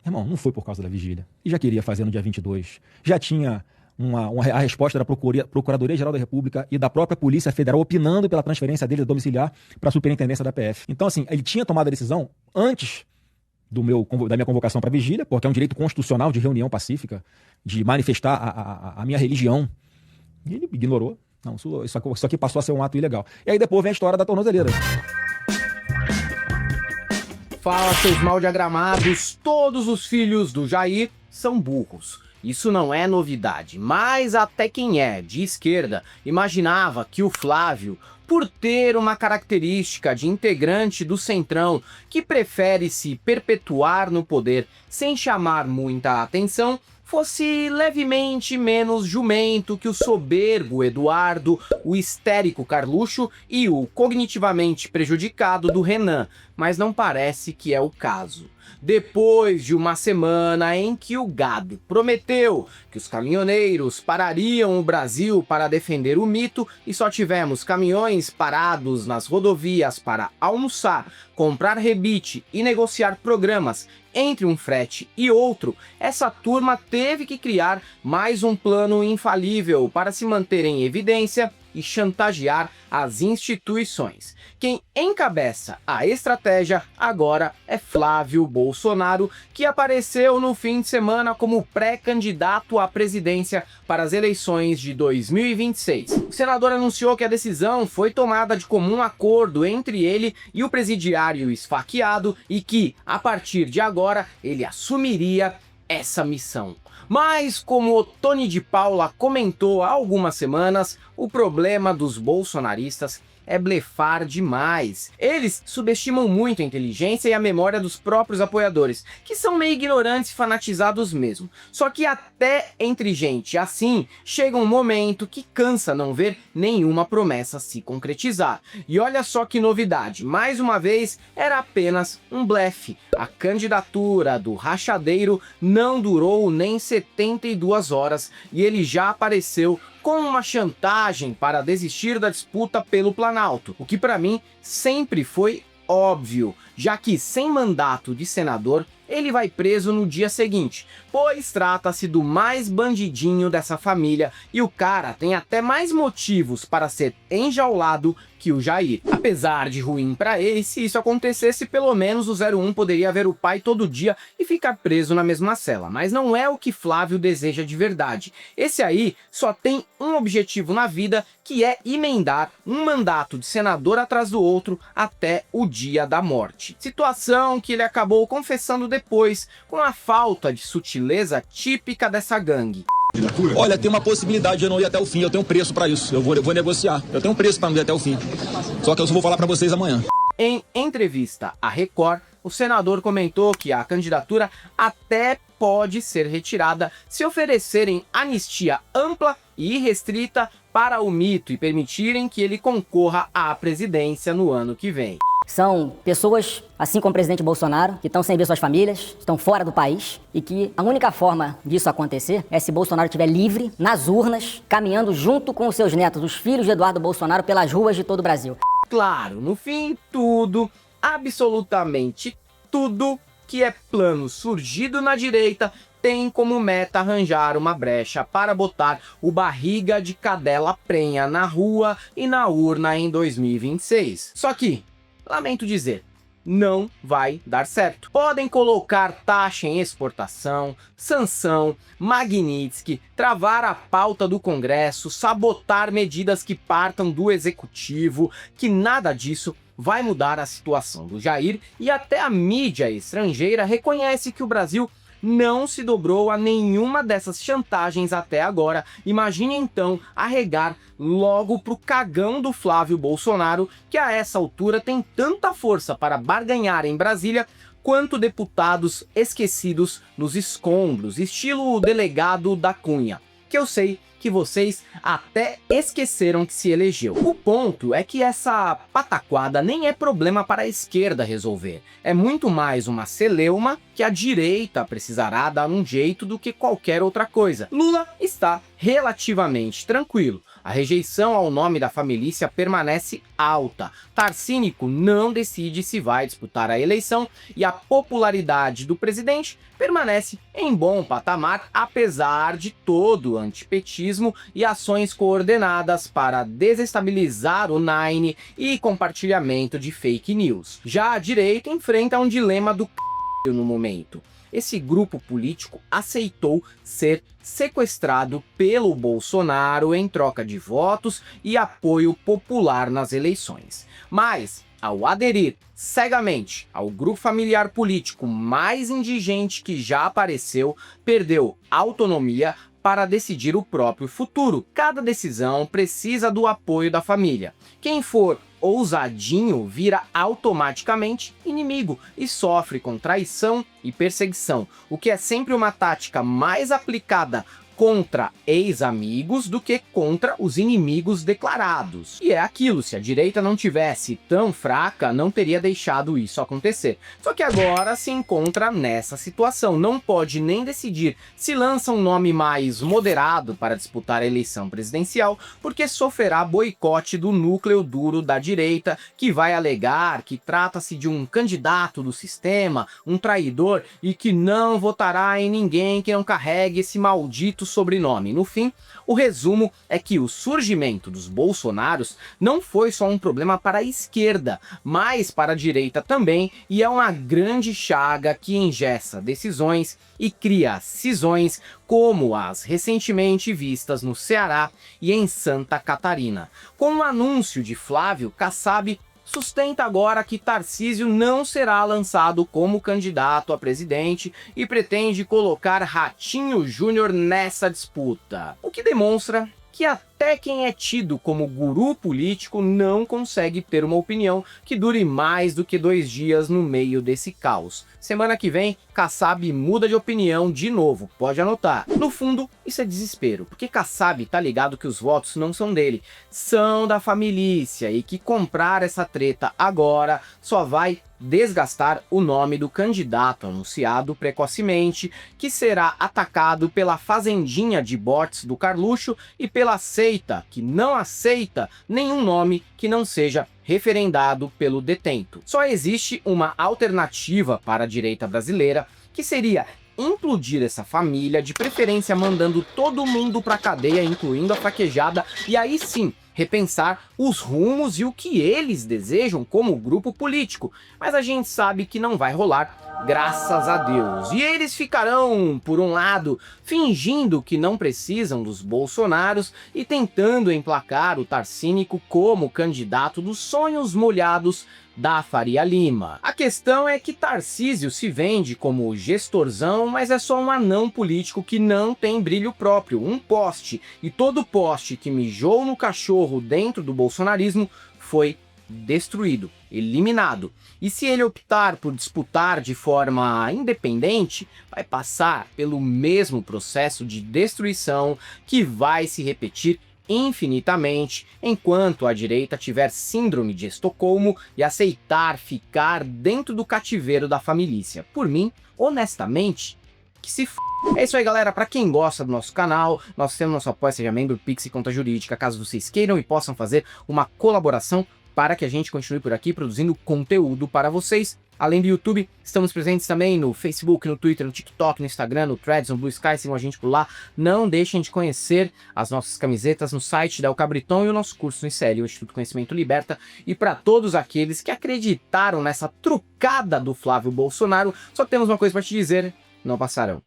Irmão, não foi por causa da vigília. E já queria fazer no dia 22. Já tinha a resposta da Procuradoria-Geral da República e da própria Polícia Federal opinando pela transferência dele domiciliar para a superintendência da PF. Então, assim, ele tinha tomado a decisão antes da minha convocação para vigília, porque é um direito constitucional de reunião pacífica, de manifestar a minha religião. E ele ignorou. Não, isso aqui passou a ser um ato ilegal. E aí depois vem a história da tornozeleira. Fala, seus mal diagramados, todos os filhos do Jair são burros. Isso não é novidade, mas até quem é de esquerda imaginava que o Flávio, por ter uma característica de integrante do Centrão que prefere se perpetuar no poder sem chamar muita atenção, fosse levemente menos jumento que o soberbo Eduardo, o histérico Carluxo e o cognitivamente prejudicado do Renan, mas não parece que é o caso. Depois de uma semana em que o gado prometeu que os caminhoneiros parariam o Brasil para defender o mito e só tivemos caminhões parados nas rodovias para almoçar, comprar rebite e negociar programas entre um frete e outro, essa turma teve que criar mais um plano infalível para se manter em evidência e chantagear as instituições. Quem encabeça a estratégia agora é Flávio Bolsonaro, que apareceu no fim de semana como pré-candidato à presidência para as eleições de 2026. O senador anunciou que a decisão foi tomada de comum acordo entre ele e o presidiário esfaqueado e que, a partir de agora, ele assumiria essa missão. Mas, como o Tony de Paula comentou há algumas semanas, o problema dos bolsonaristas é blefar demais. Eles subestimam muito a inteligência e a memória dos próprios apoiadores, que são meio ignorantes e fanatizados mesmo. Só que até entre gente assim, chega um momento que cansa não ver nenhuma promessa se concretizar. E olha só que novidade, mais uma vez era apenas um blefe. A candidatura do rachadeiro não durou nem 72 horas e ele já apareceu com uma chantagem para desistir da disputa pelo Planalto, o que para mim sempre foi óbvio, já que sem mandato de senador, ele vai preso no dia seguinte, pois trata-se do mais bandidinho dessa família e o cara tem até mais motivos para ser enjaulado que o Jair. Apesar de ruim para ele, se isso acontecesse, pelo menos o 01 poderia ver o pai todo dia e ficar preso na mesma cela, mas não é o que Flávio deseja de verdade. Esse aí só tem um objetivo na vida, que é emendar um mandato de senador atrás do outro até o dia da morte. Situação que ele acabou confessando depois, com a falta de sutileza típica dessa gangue. Olha, tem uma possibilidade de eu não ir até o fim, eu tenho um preço para isso, eu vou negociar, eu tenho um preço para não ir até o fim, só que eu só vou falar para vocês amanhã. Em entrevista à Record, o senador comentou que a candidatura até pode ser retirada se oferecerem anistia ampla e irrestrita para o mito e permitirem que ele concorra à presidência no ano que vem. São pessoas, assim como o presidente Bolsonaro, que estão sem ver suas famílias, estão fora do país e que a única forma disso acontecer é se Bolsonaro estiver livre, nas urnas, caminhando junto com os seus netos, os filhos de Eduardo Bolsonaro, pelas ruas de todo o Brasil. Claro, no fim, tudo, absolutamente tudo que é plano surgido na direita tem como meta arranjar uma brecha para botar o barriga de cadela prenha na rua e na urna em 2026. Só que, lamento dizer, não vai dar certo. Podem colocar taxa em exportação, sanção, Magnitsky, travar a pauta do Congresso, sabotar medidas que partam do Executivo, que nada disso vai mudar a situação do Jair, e até a mídia estrangeira reconhece que o Brasil não se dobrou a nenhuma dessas chantagens até agora. Imagine então arregar logo pro cagão do Flávio Bolsonaro, que a essa altura tem tanta força para barganhar em Brasília quanto deputados esquecidos nos escombros, estilo delegado da Cunha, que eu sei que vocês até esqueceram que se elegeu. O ponto é que essa pataquada nem é problema para a esquerda resolver. É muito mais uma celeuma que a direita precisará dar um jeito do que qualquer outra coisa. Lula está relativamente tranquilo. A rejeição ao nome da família permanece alta. Tarcínico não decide se vai disputar a eleição e a popularidade do presidente permanece em bom patamar, apesar de todo o antipetismo e ações coordenadas para desestabilizar o Nine e compartilhamento de fake news. Já a direita enfrenta um dilema do no momento. Esse grupo político aceitou ser sequestrado pelo Bolsonaro em troca de votos e apoio popular nas eleições. Mas, ao aderir cegamente ao grupo familiar político mais indigente que já apareceu, perdeu autonomia para decidir o próprio futuro. Cada decisão precisa do apoio da família. Quem for ousadinho vira automaticamente inimigo e sofre com traição e perseguição, o que é sempre uma tática mais aplicada contra ex-amigos do que contra os inimigos declarados. E é aquilo, se a direita não tivesse tão fraca, não teria deixado isso acontecer. Só que agora se encontra nessa situação, não pode nem decidir se lança um nome mais moderado para disputar a eleição presidencial, porque sofrerá boicote do núcleo duro da direita, que vai alegar que trata-se de um candidato do sistema, um traidor, e que não votará em ninguém que não carregue esse maldito sobrenome. No fim, o resumo é que o surgimento dos bolsonaros não foi só um problema para a esquerda, mas para a direita também, e é uma grande chaga que engessa decisões e cria cisões como as recentemente vistas no Ceará e em Santa Catarina. Com o anúncio de Flávio, Kassab sustenta agora que Tarcísio não será lançado como candidato a presidente e pretende colocar Ratinho Júnior nessa disputa, o que demonstra que até quem é tido como guru político não consegue ter uma opinião que dure mais do que 2 dias no meio desse caos. Semana que vem, Kassab muda de opinião de novo, pode anotar. No fundo, isso é desespero, porque Kassab tá ligado que os votos não são dele, são da família, e que comprar essa treta agora só vai desgastar o nome do candidato anunciado precocemente, que será atacado pela fazendinha de bots do Carluxo e pela seita, que não aceita nenhum nome que não seja referendado pelo detento. Só existe uma alternativa para a direita brasileira, que seria implodir essa família, de preferência mandando todo mundo pra cadeia, incluindo a fraquejada, e aí sim repensar os rumos e o que eles desejam como grupo político. Mas a gente sabe que não vai rolar, graças a Deus. E eles ficarão, por um lado, fingindo que não precisam dos bolsonaros e tentando emplacar o Tarcínico como candidato dos sonhos molhados da Faria Lima. A questão é que Tarcísio se vende como gestorzão, mas é só um anão político que não tem brilho próprio, um poste, e todo poste que mijou no cachorro dentro do bolsonarismo foi destruído, eliminado. E se ele optar por disputar de forma independente, vai passar pelo mesmo processo de destruição que vai se repetir infinitamente enquanto a direita tiver síndrome de Estocolmo e aceitar ficar dentro do cativeiro da família. Por mim, honestamente, que se f... É isso aí, galera. Para quem gosta do nosso canal, nós temos nosso apoio, seja membro, Pix e conta jurídica, caso vocês queiram e possam fazer uma colaboração para que a gente continue por aqui produzindo conteúdo para vocês. Além do YouTube, estamos presentes também no Facebook, no Twitter, no TikTok, no Instagram, no Threads, no Blue Sky, sigam a gente por lá. Não deixem de conhecer as nossas camisetas no site da El Cabriton e o nosso curso no ICL, o Instituto Conhecimento Liberta. E para todos aqueles que acreditaram nessa trucada do Flávio Bolsonaro, só temos uma coisa para te dizer: não passarão.